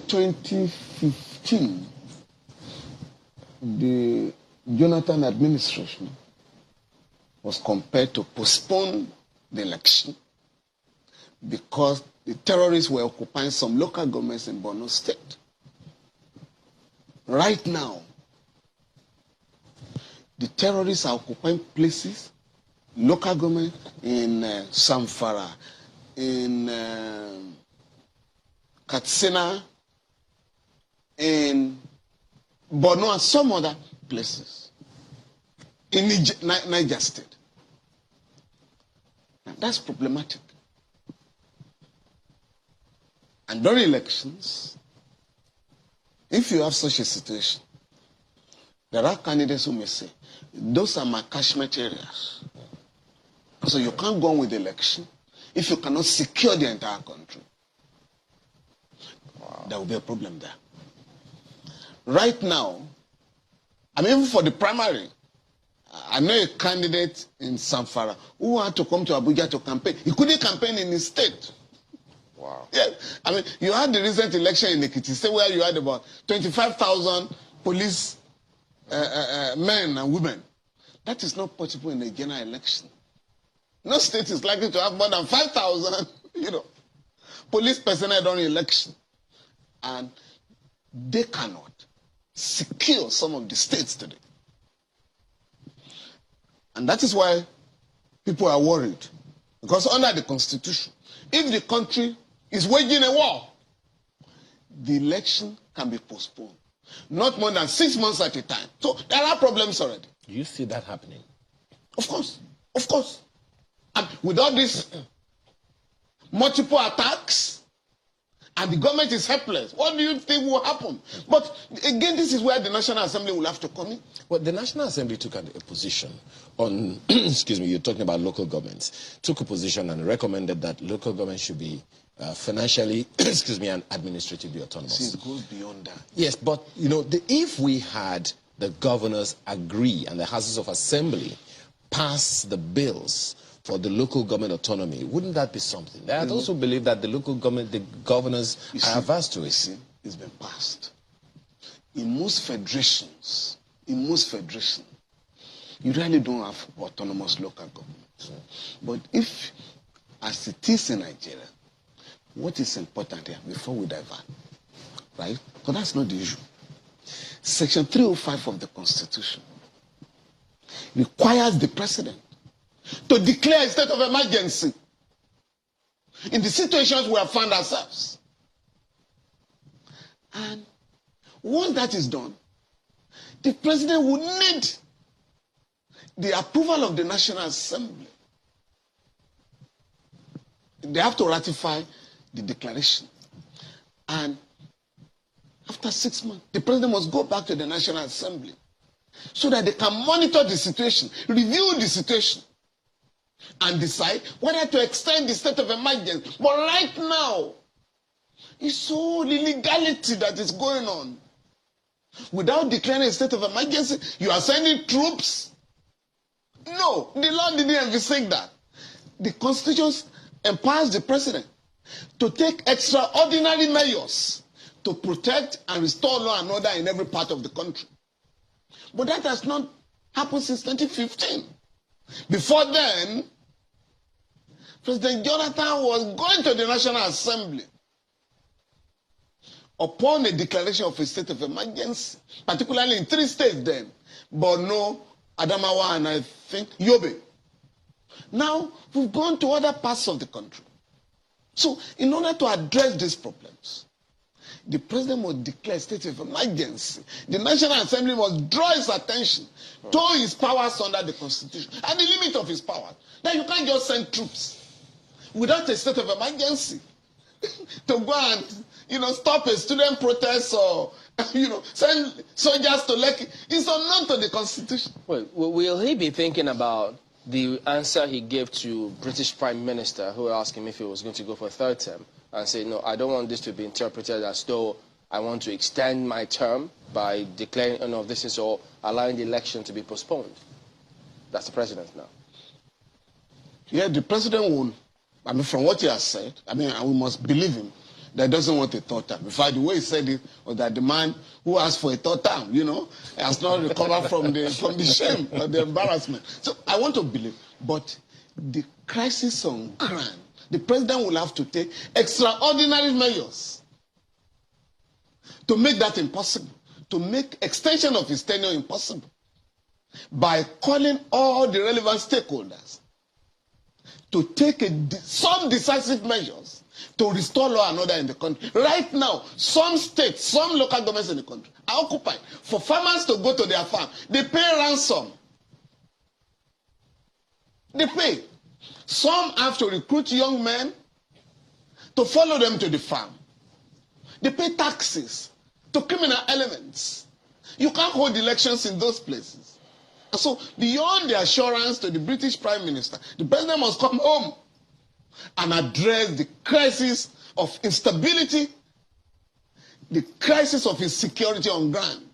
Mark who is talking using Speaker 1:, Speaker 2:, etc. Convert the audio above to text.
Speaker 1: 2015, the Jonathan administration was compelled to postpone the election because the terrorists were occupying some local governments in Borno State. Right now, the terrorists are occupying places, local government in Samfara, in Katsina, in Borno, and some other places in Niger State. Now, that's problematic. And during elections, if you have such a situation, there are candidates who may say, those are my catchment areas. So you can't go on with the election if you cannot secure the entire country. Wow. There will be a problem there. Right now, I mean, even for the primary, I know a candidate in Samfara who had to come to Abuja to campaign. He couldn't campaign in his state. Wow. Yeah, I mean, you had the recent election in Ekiti State where you had about 25,000 police men and women. That is not possible in a general election. No state is likely to have more than 5,000, police personnel during election. And they cannot secure some of the states today. And that is why people are worried. Because under the Constitution, if the country is waging a war, the election can be postponed. Not more than 6 months at a time. So there are problems already.
Speaker 2: Do you see that happening?
Speaker 1: Of course. Of course. And with all these multiple attacks, and the government is helpless, what do you think will happen? But again, this is where the National Assembly will have to come in.
Speaker 2: Well, the National Assembly took a position on, excuse me, you're talking about local governments, took a position and recommended that local governments should be financially, excuse me, and administratively autonomous.
Speaker 1: See, it goes beyond that.
Speaker 2: Yes, but, if we had the governors agree and the houses of assembly pass the bills for the local government autonomy, wouldn't that be something? I also believe that the local government, the governors are averse to it.
Speaker 1: See, it's been passed. In most federations, you really don't have autonomous local governments. But if, as it is in Nigeria, what is important here, before we divert, right? Because that's not the issue. Section 305 of the Constitution requires the president to declare a state of emergency in the situations we have found ourselves. And once that is done, the president would need the approval of the National Assembly. They have to ratify the declaration. And after 6 months, the president must go back to the National Assembly so that they can monitor the situation, review the situation, and decide whether to extend the state of emergency. But right now, it's all the illegality that is going on. Without declaring a state of emergency, you are sending troops. No, the law didn't envisage that. The Constitution empowers the president to take extraordinary measures to protect and restore law and order in every part of the country. But that has not happened since 2015. Before then, President Jonathan was going to the National Assembly upon a declaration of a state of emergency, particularly in 3 states then, Borno, Adamawa, and I think Yobe. Now, we've gone to other parts of the country. So, in order to address these problems, the president must declare a state of emergency. The National Assembly must draw his attention to his powers under the Constitution and the limit of his powers. Now, you can't just send troops without a state of emergency to go and, stop a student protest or, send soldiers to Lekki. It's unknown to the Constitution.
Speaker 3: Well, will he be thinking about the answer he gave to British Prime Minister who asked him if he was going to go for a 3rd term and say, no, I don't want this to be interpreted as though I want to extend my term by declaring of this or allowing the election to be postponed? That's the president now.
Speaker 1: Yeah, the president will, from what he has said, and we must believe him, that doesn't want a third term. In fact, the way he said it was that the man who asked for a third term, has not recovered from the shame or the embarrassment. So I want to believe, but the crisis on ground, the president will have to take extraordinary measures to make that impossible, to make extension of his tenure impossible, by calling all the relevant stakeholders to take some decisive measures to restore law and order in the country. Right now, some states, some local governments in the country are occupied. For farmers to go to their farm, they pay ransom. They pay. Some have to recruit young men to follow them to the farm. They pay taxes to criminal elements. You can't hold elections in those places. And so, beyond the assurance to the British Prime Minister, the president must come home and address the crisis of instability, the crisis of insecurity on ground.